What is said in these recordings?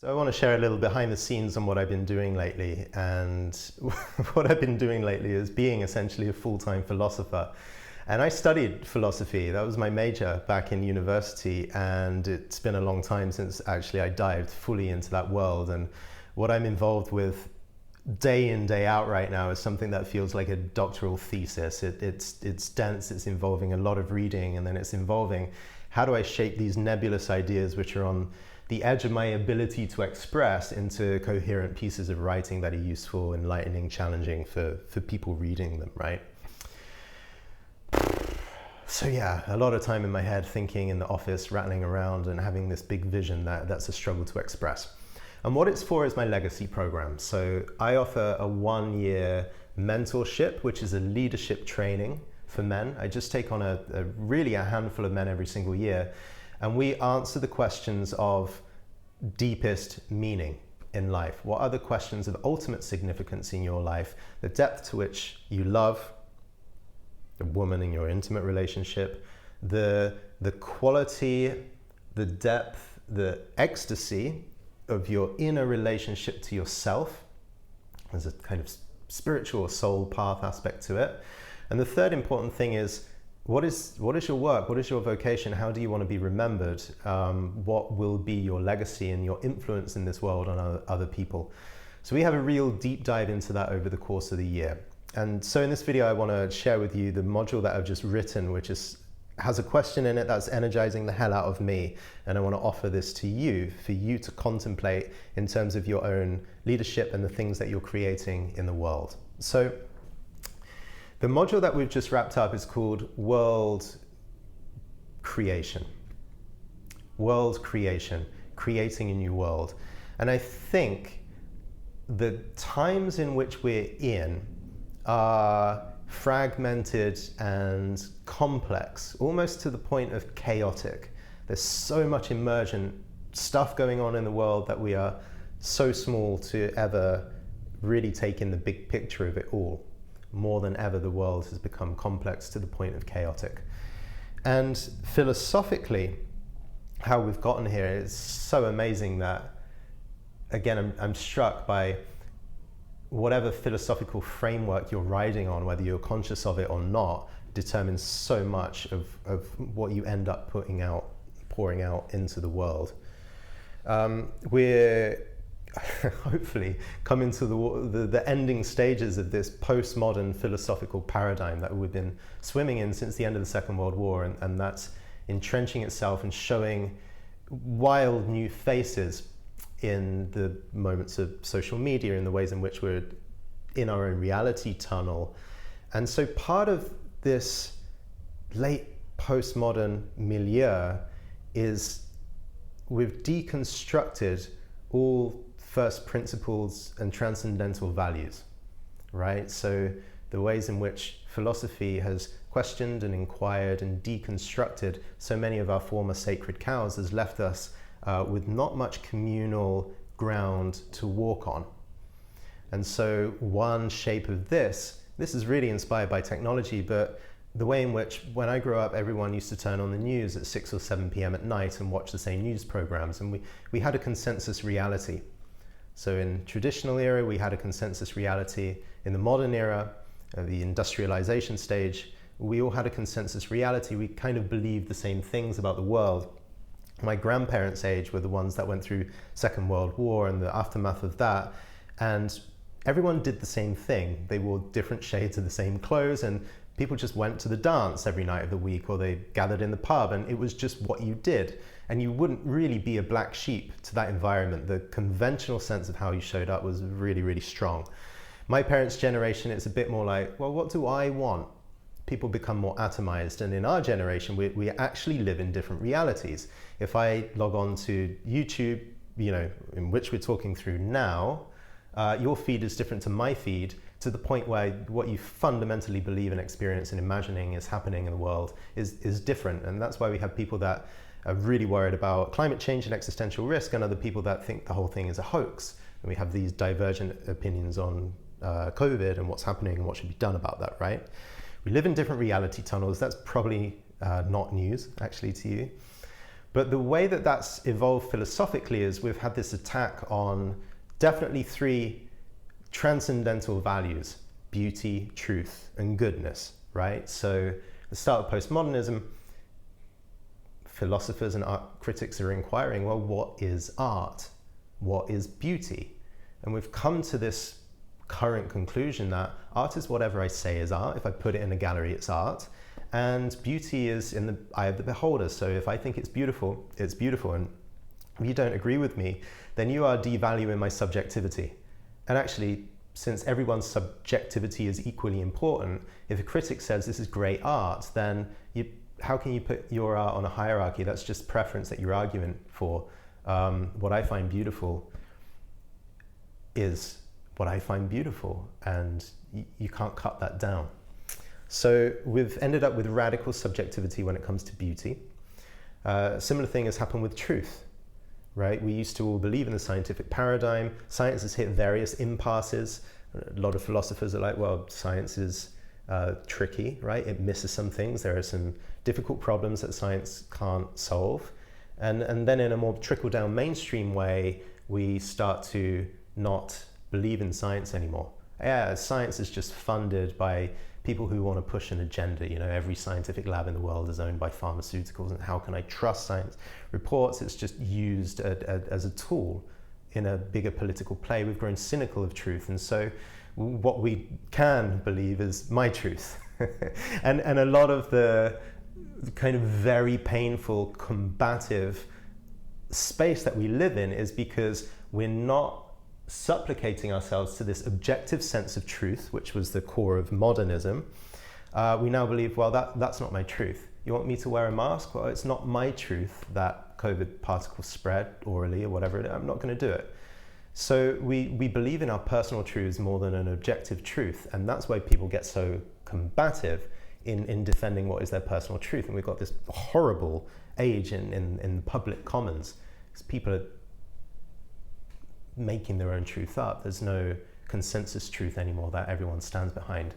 So I want to share a little behind the scenes on what I've been doing lately. And what I've been doing lately is being essentially a full-time philosopher. And I studied philosophy. That was my major back in university. And it's been a long time since actually I dived fully into that world. And what I'm involved with day in, day out right now is something that feels like a doctoral thesis. It's dense, it's involving a lot of reading, and then it's involving how do I shape these nebulous ideas which are on the edge of my ability to express into coherent pieces of writing that are useful, enlightening, challenging for people reading them, right? So yeah, a lot of time in my head thinking in the office, rattling around and having this big vision that's a struggle to express. And what it's for is my legacy program. So I offer a 1-year mentorship, which is a leadership training for men. I just take on really a handful of men every single year. And we answer the questions of deepest meaning in life. What are the questions of ultimate significance in your life? The depth to which you love the woman in your intimate relationship, the quality, the depth, the ecstasy of your inner relationship to yourself. There's a kind of spiritual soul path aspect to it. And the third important thing is, what is your work? What is your vocation? How do you want to be remembered? What will be your legacy and your influence in this world on other people? So we have a real deep dive into that over the course of the year. And so in this video, I want to share with you the module that I've just written, which has a question in it that's energizing the hell out of me. And I want to offer this to you, for you to contemplate in terms of your own leadership and the things that you're creating in the world. So the module that we've just wrapped up is called World Creation. World Creation, creating a new world. And I think the times in which we're in are fragmented and complex, almost to the point of chaotic. There's so much emergent stuff going on in the world that we are so small to ever really take in the big picture of it all. More than ever, the world has become complex to the point of chaotic. And philosophically, how we've gotten here is so amazing that, again, I'm struck by whatever philosophical framework you're riding on, whether you're conscious of it or not, determines so much of what you end up pouring out into the world. We're hopefully coming to the ending stages of this postmodern philosophical paradigm that we've been swimming in since the end of the Second World War, and that's entrenching itself and showing wild new faces in the moments of social media, in the ways in which we're in our own reality tunnel. And so part of this late postmodern milieu is we've deconstructed all first principles and transcendental values, right? So the ways in which philosophy has questioned and inquired and deconstructed so many of our former sacred cows has left us with not much communal ground to walk on. And so one shape of this is really inspired by technology, but the way in which, when I grew up, everyone used to turn on the news at 6 or 7 p.m. at night and watch the same news programs, and we had a consensus reality. So in traditional era, we had a consensus reality. In the modern era, the industrialization stage, we all had a consensus reality. We kind of believed the same things about the world. My grandparents' age were the ones that went through Second World War and the aftermath of that, and everyone did the same thing. They wore different shades of the same clothes, and people just went to the dance every night of the week, or they gathered in the pub, and it was just what you did. And you wouldn't really be a black sheep to that environment. The conventional sense of how you showed up was really, really strong. My parents' generation, it's a bit more like, well, what do I want? People become more atomized. And in our generation, we actually live in different realities. If I log on to YouTube, in which we're talking through now, your feed is different to my feed, to the point where what you fundamentally believe and experience and imagining is happening in the world is different. And that's why we have people that are really worried about climate change and existential risk, and other people that think the whole thing is a hoax. And we have these divergent opinions on COVID and what's happening and what should be done about that, right? We live in different reality tunnels. That's probably not news, actually, to you. But the way that that's evolved philosophically is we've had this attack on definitely three transcendental values: beauty, truth, and goodness, right? So the start of postmodernism, philosophers and art critics are inquiring, well, what is art? What is beauty? And we've come to this current conclusion that art is whatever I say is art. If I put it in a gallery, it's art. And beauty is in the eye of the beholder. So if I think it's beautiful, it's beautiful. And if you don't agree with me, then you are devaluing my subjectivity. And actually, since everyone's subjectivity is equally important, if a critic says this is great art, then how can you put your art on a hierarchy? That's just preference that you're arguing for. What I find beautiful is what I find beautiful, and you can't cut that down. So we've ended up with radical subjectivity when it comes to beauty. Similar thing has happened with truth, right? We used to all believe in the scientific paradigm. Science has hit various impasses. A lot of philosophers are like, well, science is tricky, right? It misses some things. There are some difficult problems that science can't solve. And then in a more trickle-down mainstream way, we start to not believe in science anymore. Yeah, science is just funded by people who want to push an agenda. You know, every scientific lab in the world is owned by pharmaceuticals, and how can I trust science reports? It's just used as a tool in a bigger political play. We've grown cynical of truth, and so what we can believe is my truth. and a lot of the kind of very painful, combative space that we live in is because we're not supplicating ourselves to this objective sense of truth, which was the core of modernism. We now believe, well, that's not my truth. You want me to wear a mask? Well, it's not my truth that COVID particles spread orally or whatever. I'm not going to do it. So we believe in our personal truths more than an objective truth, and that's why people get so combative in defending what is their personal truth. And we've got this horrible age in public commons, because people are making their own truth up. There's no consensus truth anymore that everyone stands behind.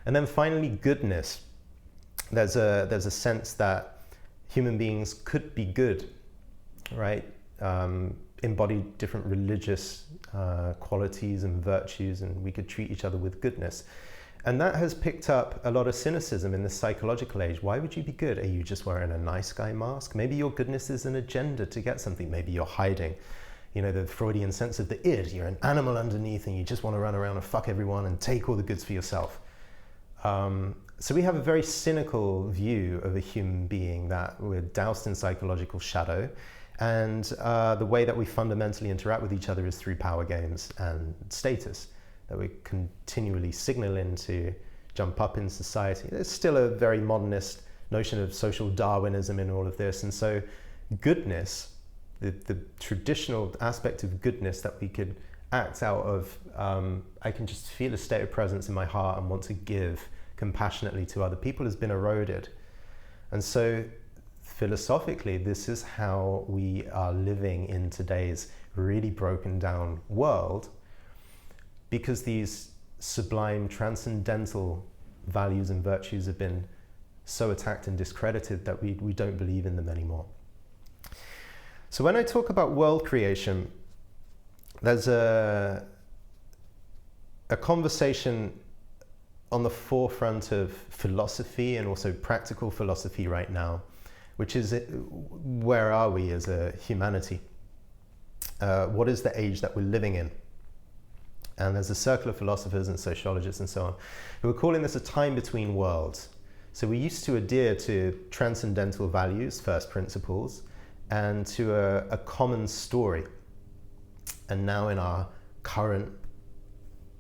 And then finally, goodness. There's a sense that human beings could be good, right? Embody different religious qualities and virtues, and we could treat each other with goodness. And that has picked up a lot of cynicism in the psychological age. Why would you be good? Are you just wearing a nice guy mask? Maybe your goodness is an agenda to get something. Maybe you're hiding, you know, the Freudian sense of the id. You're an animal underneath, and you just want to run around and fuck everyone and take all the goods for yourself. So we have a very cynical view of a human being, that we're doused in psychological shadow. And the way that we fundamentally interact with each other is through power games and status, that we continually signal in to jump up in society. There's still a very modernist notion of social Darwinism in all of this. And so goodness, the traditional aspect of goodness that we could act out of, I can just feel a state of presence in my heart and want to give compassionately to other people, has been eroded. And so philosophically, this is how we are living in today's really broken down world, because these sublime transcendental values and virtues have been so attacked and discredited that we don't believe in them anymore. So when I talk about world creation, there's a conversation on the forefront of philosophy and also practical philosophy right now, which is, where are we as a humanity? What is the age that we're living in? And there's a circle of philosophers and sociologists and so on who are calling this a time between worlds. So we used to adhere to transcendental values, first principles, and to a common story. And now in our current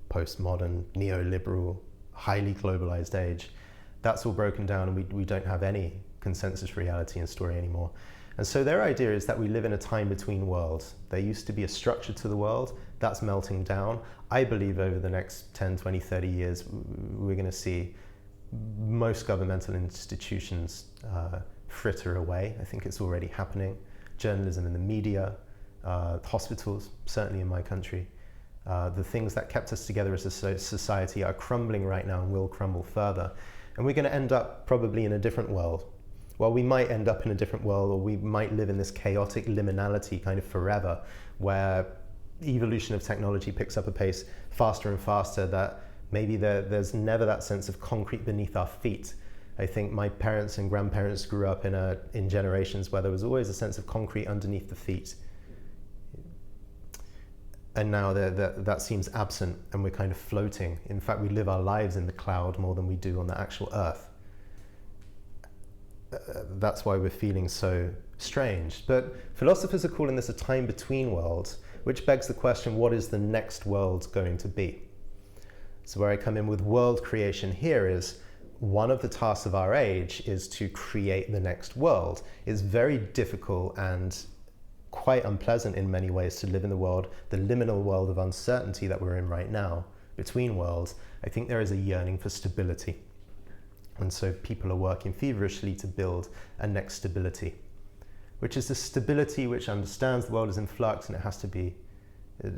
postmodern, neoliberal, highly globalized age, that's all broken down, and we don't have any consensus reality and story anymore. And so their idea is that we live in a time between worlds. There used to be a structure to the world, that's melting down. I believe over the next 10, 20, 30 years, we're going to see most governmental institutions fritter away. I think it's already happening. Journalism and the media, hospitals, certainly in my country. The things that kept us together as a society are crumbling right now and will crumble further. And we're going to end up probably in a different world, Well, we might end up in a different world, or we might live in this chaotic liminality kind of forever, where evolution of technology picks up a pace faster and faster, that maybe there's never that sense of concrete beneath our feet. I think my parents and grandparents grew up in generations where there was always a sense of concrete underneath the feet. And now that seems absent, and we're kind of floating. In fact, we live our lives in the cloud more than we do on the actual earth. That's why we're feeling so strange. But philosophers are calling this a time between worlds, which begs the question, what is the next world going to be? So where I come in with world creation here is, one of the tasks of our age is to create the next world. It's very difficult and quite unpleasant in many ways to live in the world, the liminal world of uncertainty that we're in right now, between worlds. I think there is a yearning for stability. And so people are working feverishly to build a next stability, which is a stability which understands the world is in flux, and it has to be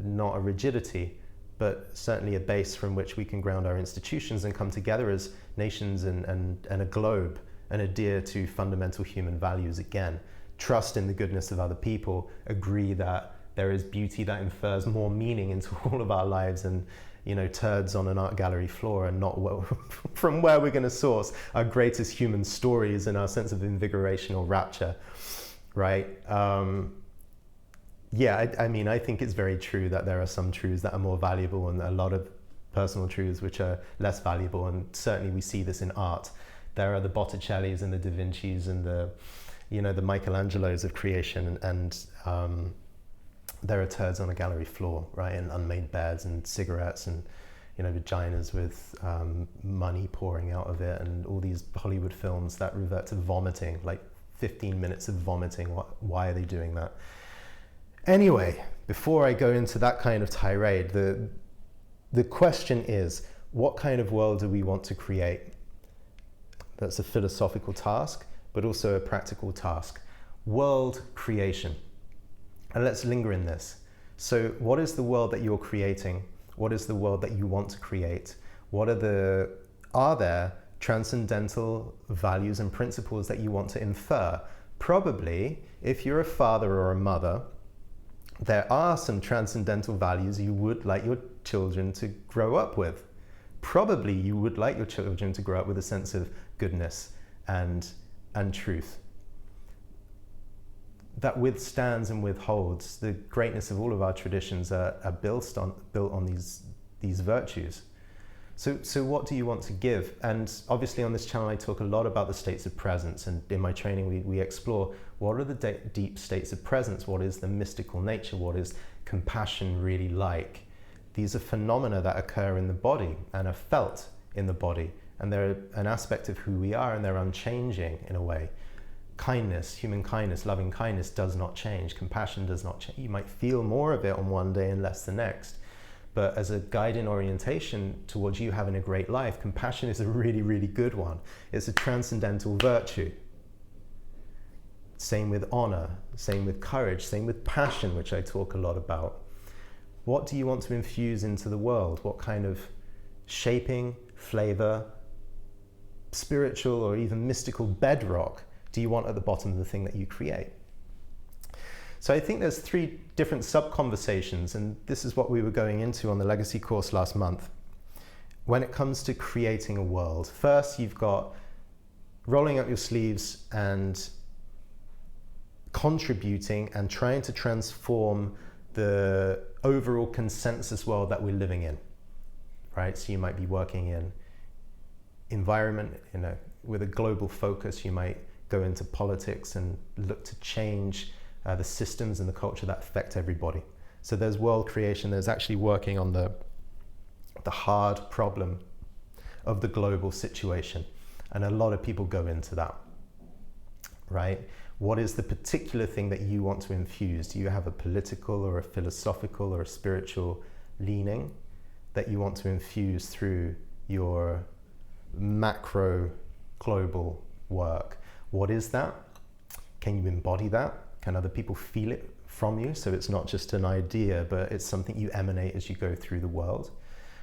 not a rigidity, but certainly a base from which we can ground our institutions and come together as nations and a globe and adhere to fundamental human values again. Trust in the goodness of other people, agree that there is beauty that infers more meaning into all of our lives, and turds on an art gallery floor and not from where we're going to source our greatest human stories and our sense of invigoration or rapture, right? I think it's very true that there are some truths that are more valuable and a lot of personal truths which are less valuable, and certainly we see this in art. There are the Botticellis and the Da Vincis and the Michelangelos of creation, and there are turds on a gallery floor, right, and unmade beds and cigarettes and vaginas with money pouring out of it, and all these Hollywood films that revert to vomiting, like 15 minutes of vomiting. Why are they doing that? Anyway, before I go into that kind of tirade, the question is, what kind of world do we want to create? That's a philosophical task, but also a practical task. World creation. And let's linger in this. So what is the world that you're creating? What is the world that you want to create? Are there transcendental values and principles that you want to infer? Probably, if you're a father or a mother, there are some transcendental values you would like your children to grow up with. Probably you would like your children to grow up with a sense of goodness and truth that withstands and withholds. The greatness of all of our traditions are built on these virtues. So what do you want to give? And obviously on this channel I talk a lot about the states of presence, and in my training we explore what are the deep states of presence, what is the mystical nature, what is compassion really like. These are phenomena that occur in the body and are felt in the body, and they're an aspect of who we are, and they're unchanging in a way. Kindness, human kindness, loving kindness does not change. Compassion does not change. You might feel more of it on one day and less the next. But as a guiding orientation towards you having a great life, compassion is a really, really good one. It's a transcendental virtue. Same with honor, same with courage, same with passion, which I talk a lot about. What do you want to infuse into the world? What kind of shaping, flavor, spiritual or even mystical bedrock do you want at the bottom of the thing that you create? So I think there's 3 different sub-conversations, and this is what we were going into on the Legacy course last month. When it comes to creating a world, first you've got rolling up your sleeves and contributing and trying to transform the overall consensus world that we're living in, right? So you might be working in environment, with a global focus. You might go into politics and look to change the systems and the culture that affect everybody. So there's world creation. There's actually working on the hard problem of the global situation. And a lot of people go into that, right? What is the particular thing that you want to infuse? Do you have a political or a philosophical or a spiritual leaning that you want to infuse through your macro global work? What is that? Can you embody that? Can other people feel it from you? So it's not just an idea, but it's something you emanate as you go through the world.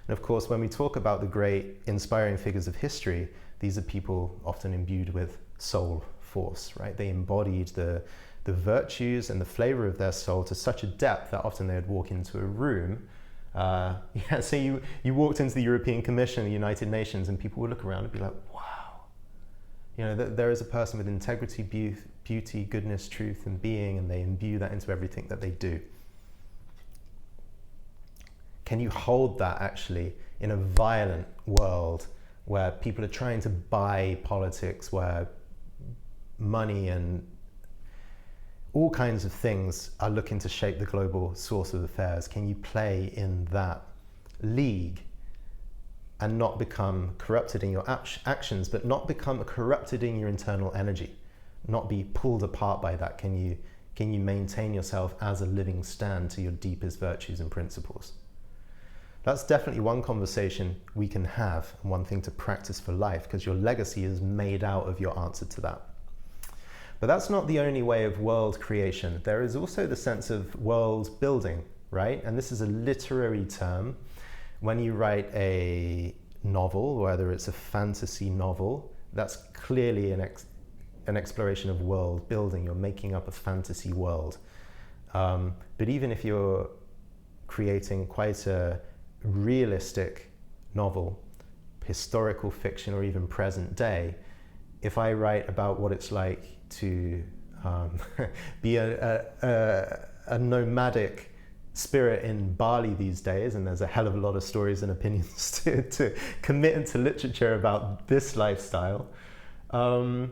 And of course, when we talk about the great inspiring figures of history, these are people often imbued with soul force, right? They embodied the virtues and the flavor of their soul to such a depth that often they would walk into a room. So you walked into the European Commission, the United Nations, and people would look around and be like, wow, there is a person with integrity, beauty, goodness, truth, and being, and they imbue that into everything that they do. Can you hold that actually in a violent world where people are trying to buy politics, where money and all kinds of things are looking to shape the global source of affairs? Can you play in that league and not become corrupted in your actions, but not become corrupted in your internal energy, not be pulled apart by that? Can you maintain yourself as a living stand to your deepest virtues and principles? That's definitely one conversation we can have, and one thing to practice for life, because your legacy is made out of your answer to that. But that's not the only way of world creation. There is also the sense of world building, right? And this is a literary term. When you write a novel, whether it's a fantasy novel, that's clearly an exploration of world building. You're making up a fantasy world. But even if you're creating quite a realistic novel, historical fiction, or even present day, if I write about what it's like to be a nomadic spirit in Bali these days, and there's a hell of a lot of stories and opinions to commit into literature about this lifestyle, I'm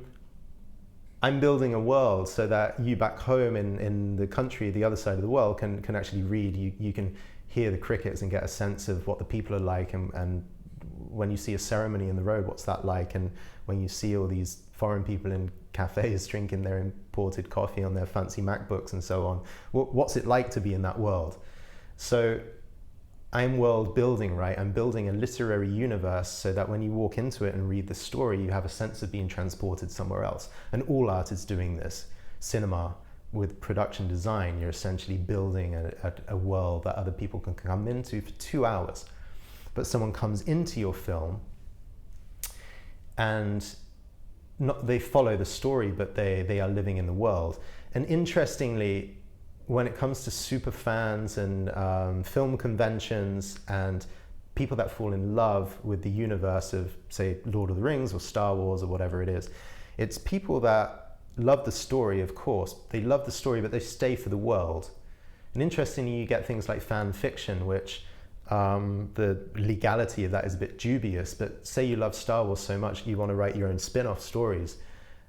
building a world so that you back home in the country, the other side of the world, can actually read. You can hear the crickets and get a sense of what the people are like, and when you see a ceremony in the road, what's that like? And when you see all these foreign people in cafes drinking their imported coffee on their fancy MacBooks and so on, what's it like to be in that world? So I'm world building, right? I'm building a literary universe so that when you walk into it and read the story, you have a sense of being transported somewhere else. And all art is doing this. Cinema, with production design, you're essentially building a world that other people can come into for 2 hours. But someone comes into your film and they follow the story, but they are living in the world. And interestingly, when it comes to super fans and film conventions and people that fall in love with the universe of, say, Lord of the Rings or Star Wars or whatever it is, it's people that love the story, of course. They love the story, but they stay for the world. And interestingly, you get things like fan fiction, which the legality of that is a bit dubious, but say you love Star Wars so much you want to write your own spin-off stories.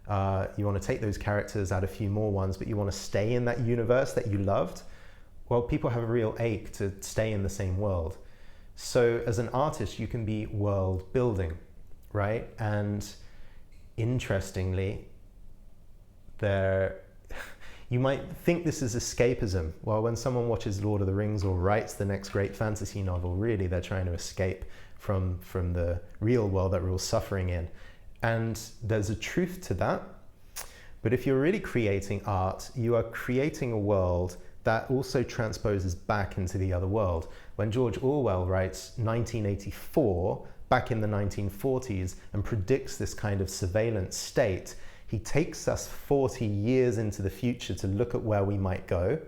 You want to take those characters, add a few more ones, but you want to stay in that universe that you loved. Well, people have a real ache to stay in the same world. So as an artist, you can be world building, right? And interestingly, you might think this is escapism. Well, when someone watches Lord of the Rings or writes the next great fantasy novel, really they're trying to escape from the real world that we're all suffering in. And there's a truth to that. But if you're really creating art, you are creating a world that also transposes back into the other world. When George Orwell writes 1984, back in the 1940s, and predicts this kind of surveillance state, he takes us 40 years into the future to look at where we might go,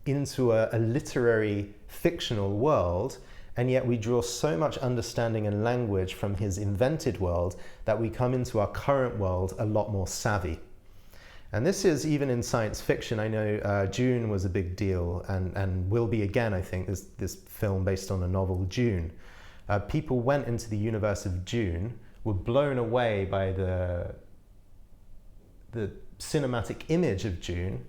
into a literary fictional world, and yet we draw so much understanding and language from his invented world that we come into our current world a lot more savvy. And this is even in science fiction. I know Dune was a big deal, and will be again, I think, this film based on a novel, Dune. People went into the universe of Dune, were blown away by the cinematic image of Dune,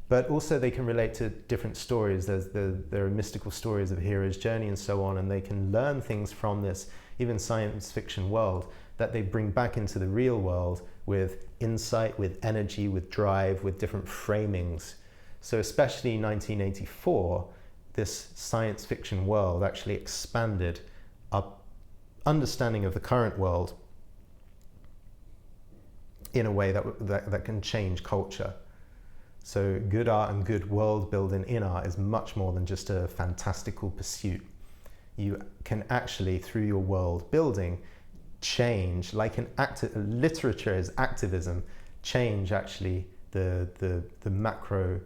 but also they can relate to different stories. There are mystical stories of a hero's journey and so on, and they can learn things from this, even science fiction world, that they bring back into the real world with insight, with energy, with drive, with different framings. So especially in 1984, this science fiction world actually expanded our understanding of the current world in a way that can change culture. So good art and good world building in art is much more than just a fantastical pursuit. You can actually, through your world building, change, like literature is activism, change actually the macro,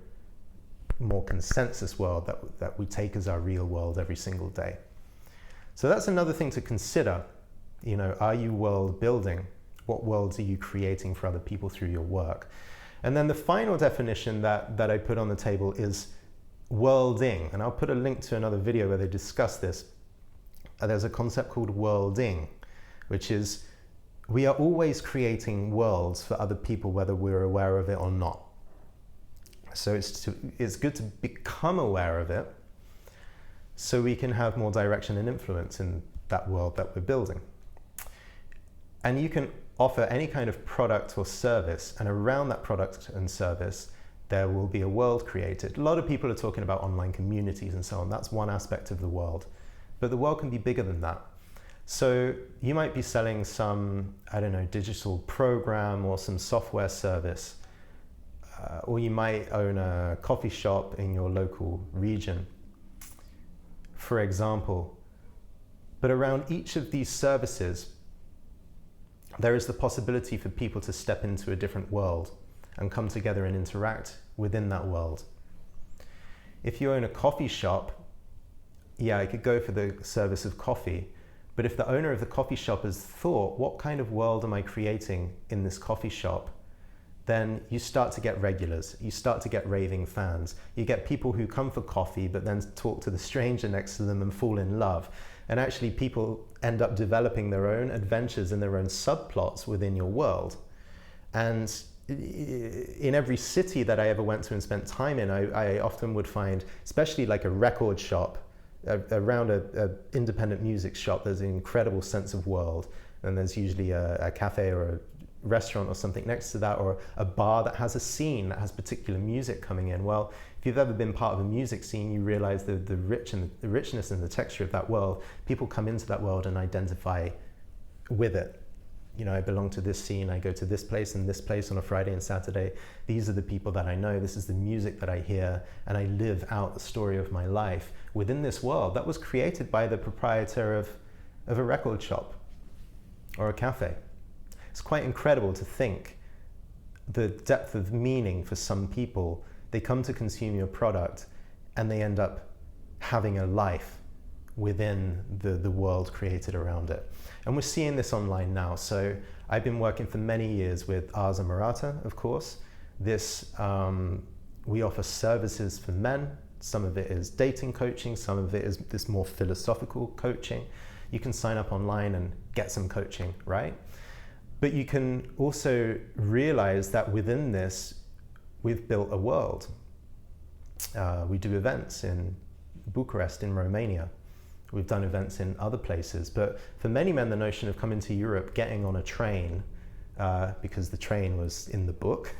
more consensus world that we take as our real world every single day. So that's another thing to consider. You know, are you world building? What worlds are you creating for other people through your work? And then the final definition that I put on the table is worlding. And I'll put a link to another video where they discuss this. There's a concept called worlding, which is we are always creating worlds for other people, whether we're aware of it or not. So it's good to become aware of it so we can have more direction and influence in that world that we're building. And you can offer any kind of product or service, and around that product and service, there will be a world created. A lot of people are talking about online communities and so on. That's one aspect of the world. But the world can be bigger than that. So you might be selling some, I don't know, digital program or some software service, or you might own a coffee shop in your local region, for example. But around each of these services, there is the possibility for people to step into a different world and come together and interact within that world. If you own a coffee shop, yeah, I could go for the service of coffee, but if the owner of the coffee shop has thought, what kind of world am I creating in this coffee shop? Then you start to get regulars, you start to get raving fans. You get people who come for coffee, but then talk to the stranger next to them and fall in love. And actually people end up developing their own adventures and their own subplots within your world. And in every city that I ever went to and spent time in, I often would find, especially like a record shop, around a independent music shop, there's an incredible sense of world. And there's usually a cafe or a restaurant or something next to that, or a bar that has a scene that has particular music coming in. Well, if you've ever been part of a music scene, you realize the richness and the texture of that world. People come into that world and identify with it. You know, I belong to this scene, I go to this place and this place on a Friday and Saturday. These are the people that I know, this is the music that I hear, and I live out the story of my life within this world that was created by the proprietor of a record shop or a cafe. It's quite incredible to think the depth of meaning for some people. They come to consume your product and they end up having a life within the world created around it. And we're seeing this online now. So I've been working for many years with Ars Amorata, of course. This, we offer services for men. Some of it is dating coaching, some of it is this more philosophical coaching. You can sign up online and get some coaching, right? But you can also realize that within this, we've built a world. We do events in Bucharest, in Romania. We've done events in other places. But for many men, the notion of coming to Europe, getting on a train, because the train was in the book,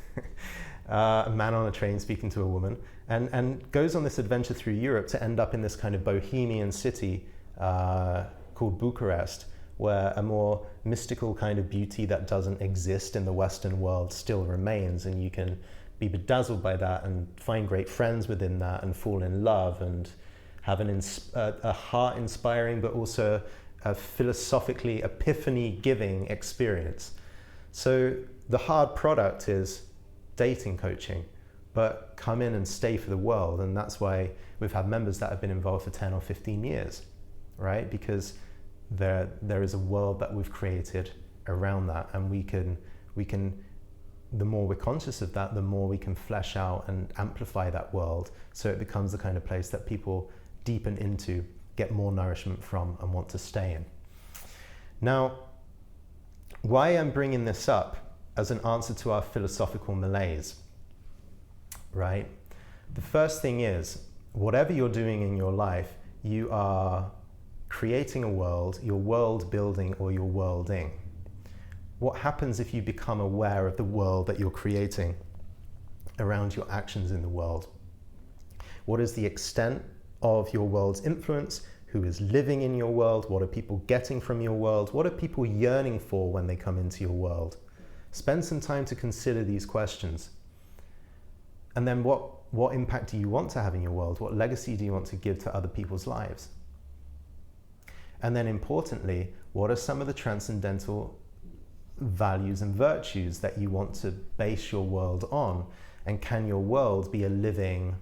a man on a train speaking to a woman, and goes on this adventure through Europe to end up in this kind of bohemian city called Bucharest, where a more mystical kind of beauty that doesn't exist in the Western world still remains, and you can be bedazzled by that and find great friends within that and fall in love and have a heart-inspiring but also a philosophically epiphany-giving experience. So the hard product is dating coaching, but come in and stay for the world, and that's why we've had members that have been involved for 10 or 15 years, right? Because there is a world that we've created around that, and we can the more we're conscious of that, the more we can flesh out and amplify that world, so it becomes the kind of place that people deepen into, get more nourishment from, and want to stay in. Now, why I'm bringing this up as an answer to our philosophical malaise, right? The first thing is, whatever you're doing in your life, you are creating a world, you're world building or you're worlding. What happens if you become aware of the world that you're creating around your actions in the world? What is the extent of your world's influence? Who is living in your world? What are people getting from your world? What are people yearning for when they come into your world? Spend some time to consider these questions. And then what impact do you want to have in your world? What legacy do you want to give to other people's lives? And then importantly, what are some of the transcendental values and virtues that you want to base your world on? And can your world be a living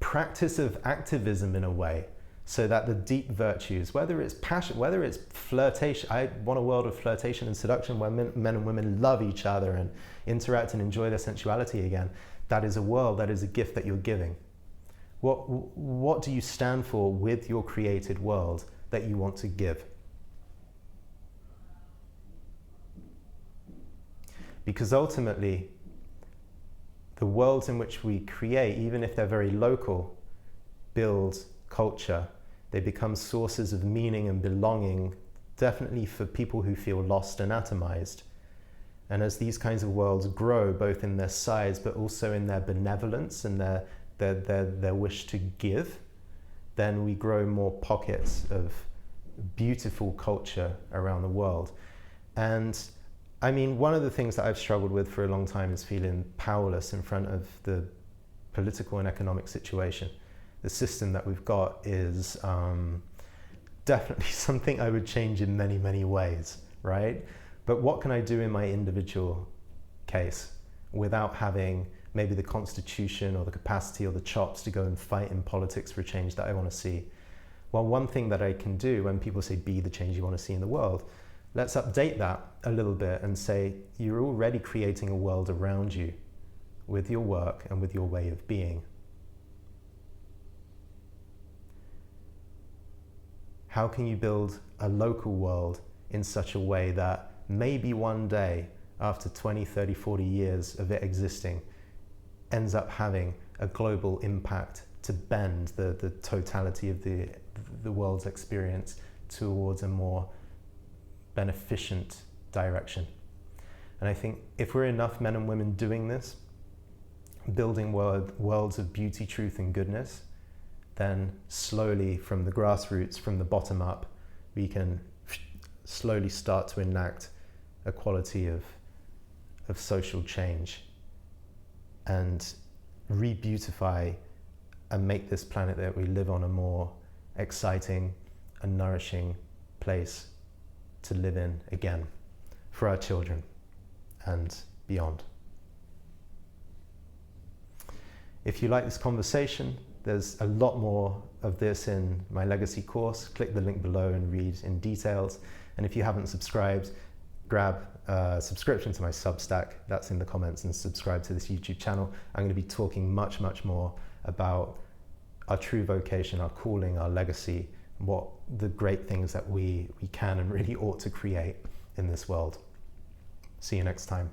practice of activism in a way, so that the deep virtues, whether it's passion, whether it's flirtation, I want a world of flirtation and seduction where men and women love each other and interact and enjoy their sensuality again. That is a world, that is a gift that you're giving. What do you stand for with your created world that you want to give? Because ultimately, the worlds in which we create, even if they're very local, build culture. They become sources of meaning and belonging, definitely for people who feel lost and atomized. And as these kinds of worlds grow, both in their size, but also in their benevolence and their wish to give, then we grow more pockets of beautiful culture around the world. And I mean, one of the things that I've struggled with for a long time is feeling powerless in front of the political and economic situation. The system that we've got is definitely something I would change in many, many ways, right? But what can I do in my individual case without having maybe the constitution or the capacity or the chops to go and fight in politics for a change that I want to see? Well, one thing that I can do when people say, be the change you want to see in the world, let's update that a little bit and say, you're already creating a world around you with your work and with your way of being. How can you build a local world in such a way that maybe one day, after 20, 30, 40 years of it existing, ends up having a global impact to bend the totality of the world's experience towards a more beneficent direction? And I think if we're enough men and women doing this, building worlds of beauty, truth, and goodness, then slowly from the grassroots, from the bottom up, we can slowly start to enact a quality of social change and re-beautify and make this planet that we live on a more exciting and nourishing place to live in again for our children and beyond. If you like this conversation, there's a lot more of this in my legacy course. Click the link below and read in details. And if you haven't subscribed, grab a subscription to my Substack. That's in the comments, and subscribe to this YouTube channel. I'm going to be talking much, much more about our true vocation, our calling, our legacy, what the great things that we can and really ought to create in this world. See you next time.